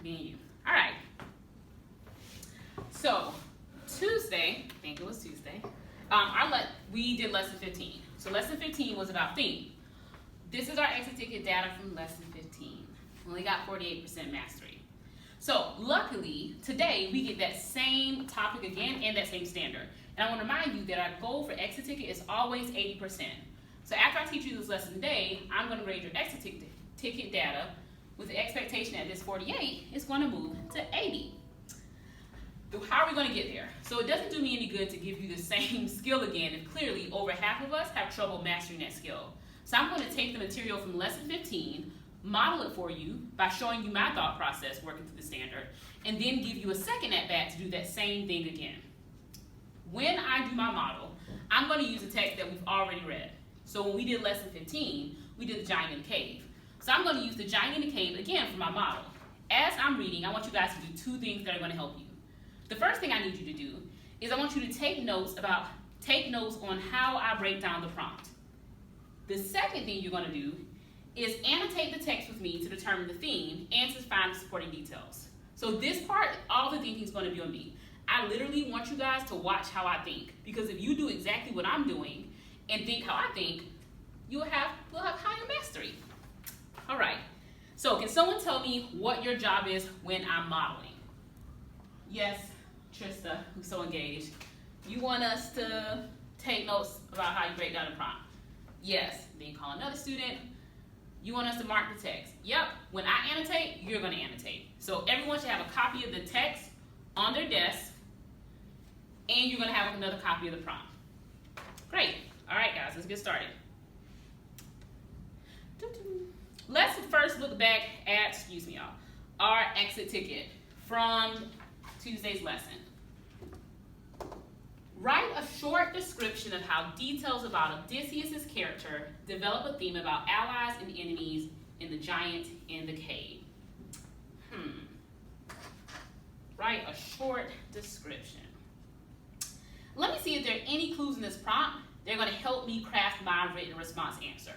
me and you. All right. So Tuesday, I think it was Tuesday, we did lesson 15. So lesson 15 was about theme. This is our exit ticket data from lesson 15. Only got 48% mastery. So luckily, today we get that same topic again and that same standard. And I want to remind you that our goal for exit ticket is always 80%. So after I teach you this lesson today, I'm going to grade your exit ticket data with the expectation that this 48 is going to move to 80. How are we going to get there? So it doesn't do me any good to give you the same skill again if clearly over half of us have trouble mastering that skill. So I'm going to take the material from lesson 15, model it for you by showing you my thought process working through the standard, and then give you a second at bat to do that same thing again. When I do my model, I'm going to use a text that we've already read. So when we did lesson 15, we did the giant in the cave. So I'm going to use the giant in the cave again for my model. As I'm reading, I want you guys to do two things that are going to help you. The first thing I need you to do is I want you to take notes on how I break down the prompt. The second thing you're going to do is annotate the text with me to determine the theme and to find the supporting details. So this part, all the thinking is going to be on me. I literally want you guys to watch how I think, because if you do exactly what I'm doing and think how I think, we'll have higher mastery. All right, so can someone tell me what your job is when I'm modeling? Yes, Trista, who's so engaged. You want us to take notes about how you break down the prompt? Yes, then call another student. You want us to mark the text? Yep, when I annotate, you're gonna annotate. So everyone should have a copy of the text on their desk, and you're gonna have another copy of the prompt. Great, all right guys, let's get started. Let's first look back at, our exit ticket from Tuesday's lesson. Write a short description of how details about Odysseus' character develop a theme about allies and enemies in the giant in the cave. Write a short description. Let me see if there are any clues in this prompt. They're going to help me craft my written response answer.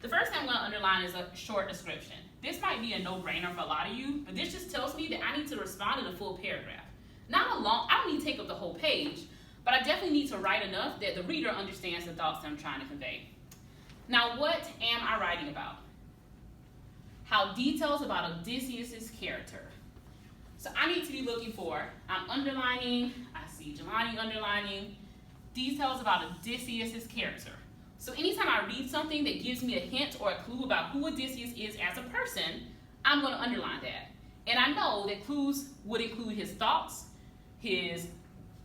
The first thing I'm going to underline is a short description. This might be a no-brainer for a lot of you, but this just tells me that I need to respond in a full paragraph. I don't need to take up the whole page, but I definitely need to write enough that the reader understands the thoughts that I'm trying to convey. Now, what am I writing about? How details about Odysseus' character. So I need to be looking for, I'm underlining, I see Jelani underlining, details about Odysseus' character. So anytime I read something that gives me a hint or a clue about who Odysseus is as a person, I'm going to underline that. And I know that clues would include his thoughts, his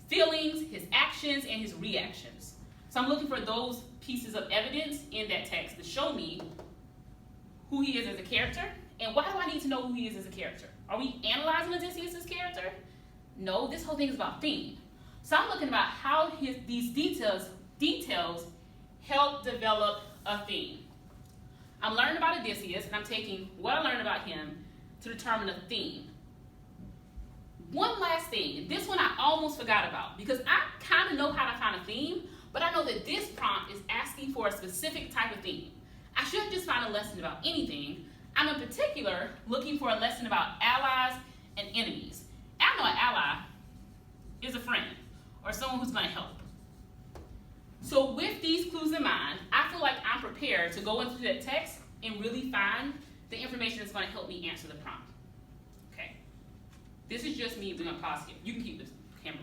feelings, his actions, and his reactions. So I'm looking for those pieces of evidence in that text to show me who he is as a character. And why do I need to know who he is as a character? Are we analyzing Odysseus' character? No, this whole thing is about theme. So I'm looking about how these details help develop a theme. I'm learning about Odysseus, and I'm taking what I learned about him to determine a theme. One last thing, and this one I almost forgot about, because I kind of know how to find a theme, but I know that this prompt is asking for a specific type of theme. I shouldn't just find a lesson about anything. I'm in particular looking for a lesson about allies and enemies. I know an ally is a friend, or someone who's going to help. So with these clues in mind, I feel like I'm prepared to go into that text and really find the information that's going to help me answer the prompt. Okay. This is just me. We're going to pause here. You can keep this.